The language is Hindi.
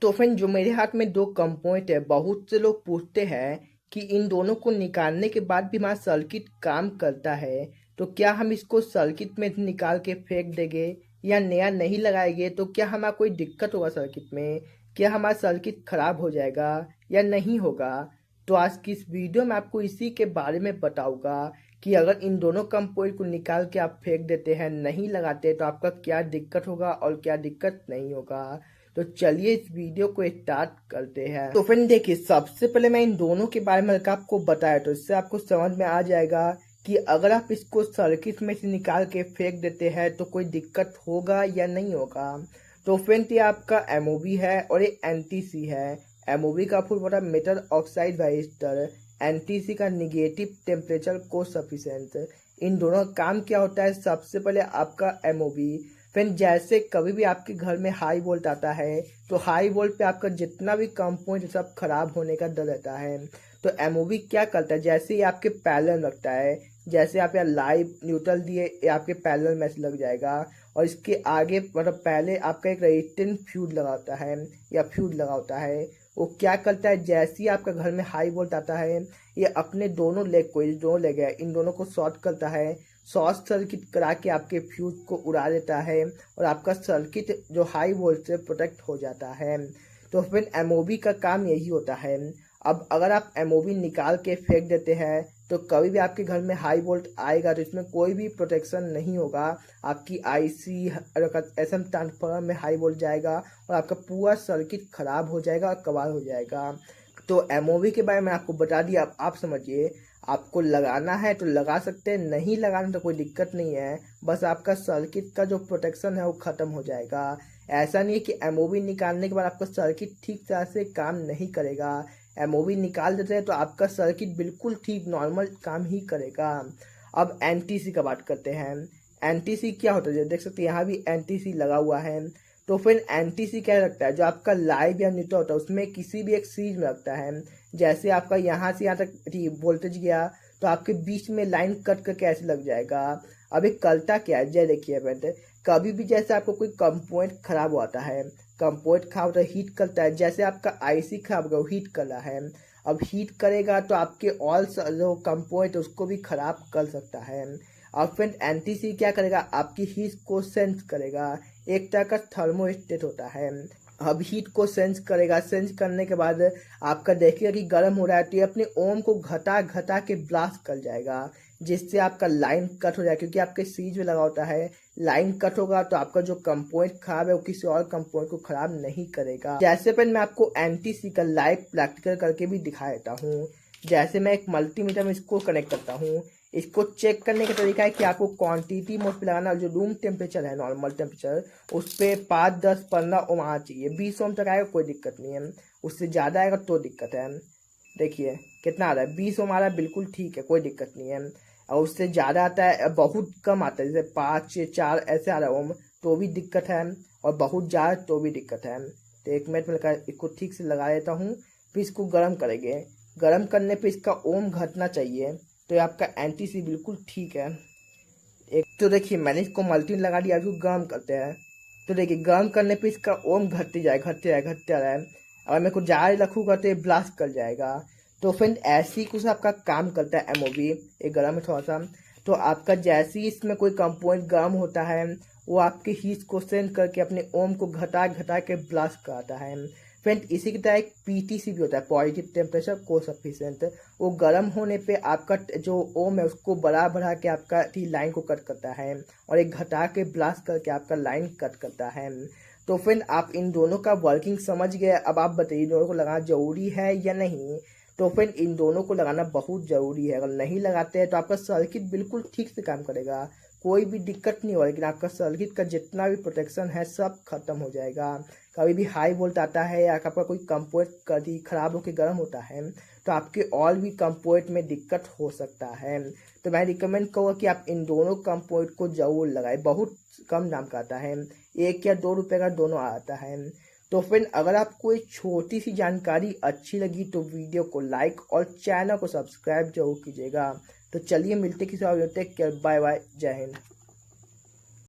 तो फ्रेंड जो मेरे हाथ में दो कंपोनेंट है, बहुत से लोग पूछते हैं कि इन दोनों को निकालने के बाद भी हमारा सर्किट काम करता है, तो क्या हम इसको सर्किट में निकाल के फेंक देंगे या नया नहीं लगाएंगे तो क्या हमारा कोई दिक्कत होगा सर्किट में, क्या हमारा सर्किट खराब हो जाएगा या नहीं होगा। तो आज की इस वीडियो में आपको इसी के बारे में बताऊंगा कि अगर इन दोनों कंपोनेंट को निकाल के आप फेंक देते हैं, नहीं लगाते, तो आपका क्या दिक्कत होगा और क्या दिक्कत नहीं होगा। तो चलिए इस वीडियो को स्टार्ट करते हैं। तो फ्रेंड देखिए, सबसे पहले मैं इन दोनों के बारे में आपको बताया, तो इससे आपको समझ में आ जाएगा कि अगर आप इसको सर्किट में से निकाल के फेंक देते हैं तो कोई दिक्कत होगा या नहीं होगा। तो फ्रेंड ये आपका एमओवी है और ये एनटीसी है। एमओवी का full form metal oxide varistor, NTC का निगेटिव टेम्परेचर कोएफिशिएंट। इन दोनों का काम क्या होता है, सबसे पहले आपका एमओवी। फिर जैसे कभी भी आपके घर में हाई वोल्ट आता है तो हाई वोल्ट पे आपका जितना भी कंपोनेंट सब खराब होने का डर रहता है। तो एमओवी क्या करता है, जैसे ही आपके पैरेलल लगता है, जैसे आप यहाँ लाइव न्यूट्रल दिए, ये आपके पैरेलल में से लग जाएगा और इसके आगे मतलब पहले आपका एक रेजिस्टेंस फ्यूज लगा होता है या फ्यूज लगा होता है। वो क्या करता है, जैसे ही आपका घर में हाई वोल्ट आता है, ये अपने दोनों लेग को, ये दोनों लेग है, इन दोनों को शॉर्ट करता है। शॉर्ट सर्किट करा के आपके फ्यूज को उड़ा देता है और आपका सर्किट जो हाई वोल्ट से प्रोटेक्ट हो जाता है। तो फिर एमओवी का काम यही होता है। अब अगर आप एमओवी निकाल के फेंक देते हैं तो कभी भी आपके घर में हाई वोल्ट आएगा तो इसमें कोई भी प्रोटेक्शन नहीं होगा। आपकी आईसी एसएम ट्रांसफार्मर में हाई वोल्ट जाएगा और आपका पूरा सर्किट खराब हो जाएगा और कबाड़ हो जाएगा। तो एमओवी के बारे में आपको बता दिया, अब आप समझिए। आपको लगाना है तो लगा सकते हैं, नहीं लगाना तो कोई दिक्कत नहीं है, बस आपका सर्किट का जो प्रोटेक्शन है वो ख़त्म हो जाएगा। ऐसा नहीं है कि एमओवी निकालने के बाद आपका सर्किट ठीक तरह से काम नहीं करेगा। एमओवी निकाल देते हैं तो आपका सर्किट बिल्कुल ठीक नॉर्मल काम ही करेगा। अब एनटीसी का बात करते हैं। एनटीसी क्या होता है, देख सकते हैं यहाँ भी एनटीसी लगा हुआ है। तो फिर एनटीसी क्या रखता है, जो आपका लाइव या न्यूट्रल होता है उसमें किसी भी एक सीरीज में रखता है। जैसे आपका यहाँ से यहाँ तक वोल्टेज गया तो आपके बीच में लाइन कट करके ऐसे लग जाएगा। अब एक करता क्या है, जय देखिए फ्रेंड, कभी भी जैसे आपको कोई कंपोनेंट खराब होता है, कंपोनेंट खराब होता है, हीट करता है, जैसे आपका आईसी खराब होगा वो हीट कर रहा है। अब हीट करेगा तो आपके ऑल जो कंपोनेंट उसको भी खराब कर सकता है। और फ्रेंड एनटीसी क्या करेगा, आपकी हीट को सेंस करेगा। एक तरह का थर्मोस्टेट होता है। अब हीट को सेंस करेगा, सेंस करने के बाद आपका देखिएगा कि गर्म हो रहा है तो ये अपने ओम को घटा घटा के ब्लास्ट कर जाएगा, जिससे आपका लाइन कट हो जाएगा। क्योंकि आपके सीज में लगा होता है, लाइन कट होगा तो आपका जो कंपोनेंट खराब है वो किसी और कंपोनेंट को खराब नहीं करेगा। जैसे पर मैं आपको एनटीसी का लाइव प्रैक्टिकल करके भी दिखा देता हूँ। जैसे मैं एक मल्टीमीटर में इसको कनेक्ट करता हूँ। इसको चेक करने का तरीका है कि आपको क्वांटिटी मोड पे लगाना, जो रूम टेम्परेचर है नॉर्मल टेम्परेचर, उस पर 5, 10, 15 ओम आना चाहिए। 20 ओम तक आएगा कोई दिक्कत नहीं है, उससे ज़्यादा आएगा तो दिक्कत है। देखिए कितना आ रहा है, 20 ओम आ रहा है, बिल्कुल ठीक है, कोई दिक्कत नहीं है। और उससे ज़्यादा आता है, बहुत कम आता है, जैसे 5, 4 ऐसे आ रहा है ओम, तो भी दिक्कत है, और बहुत ज़्यादा तो भी दिक्कत है। तो 1 मिनट में इसको ठीक से लगा देता हूँ, फिर इसको गर्म करेंगे। गर्म करने पे इसका ओम घटना चाहिए, तो ये आपका एनटीसी बिल्कुल ठीक है। एक तो देखिए मैंने इसको मल्टी में लगा दिया, अभी गर्म करते हैं। तो देखिए गर्म करने पे इसका ओम घटते जाए, घटते जाए, घटते आ रहा है। अगर मैं कुछ ज़्यादा रखूँगा तो ये ब्लास्ट कर जाएगा। तो फ्रेंड ऐसे ही कुछ आपका काम करता है एमओवी। ये गर्म है थोड़ा सा, तो आपका जैसे ही इसमें कोई कंपोनेंट गर्म होता है वो आपके हीट को सेंस करके अपने ओम को घटा घटा के ब्लास्ट कराता है। फ्रेंड इसी की तरह एक पीटीसी भी होता है, पॉजिटिव टेम्परेचर कोएफिशिएंट। वो गर्म होने पे आपका जो ओम है उसको बढ़ा बढ़ा के आपका लाइन को कट करता है और एक घटा के ब्लास्ट करके आपका लाइन कट करता है। तो फ्रेंड आप इन दोनों का वर्किंग समझ गए। अब आप बताइए इन दोनों को लगाना जरूरी है या नहीं। तो फ्रेंड इन दोनों को लगाना बहुत ज़रूरी है। अगर नहीं लगाते हैं तो आपका सर्किट बिल्कुल ठीक से काम करेगा, कोई भी दिक्कत नहीं होगा, लेकिन आपका सर्किट का जितना भी प्रोटेक्शन है सब खत्म हो जाएगा। कभी भी हाई वोल्ट आता है या आपका कोई कंपोनेंट कभी खराब होकर गर्म होता है तो आपके और भी कंपोनेंट में दिक्कत हो सकता है। तो मैं रिकमेंड करूँगा कि आप इन दोनों कंपोनेंट को जरूर लगाएं। बहुत कम दाम का आता है, 1 या 2 रुपये का दोनों आता है। तो फ्रेंड अगर आपको एक छोटी सी जानकारी अच्छी लगी तो वीडियो को लाइक और चैनल को सब्सक्राइब जरूर कीजिएगा। तो चलिए मिलते किसी और video, take care, bye bye, Jai Hind.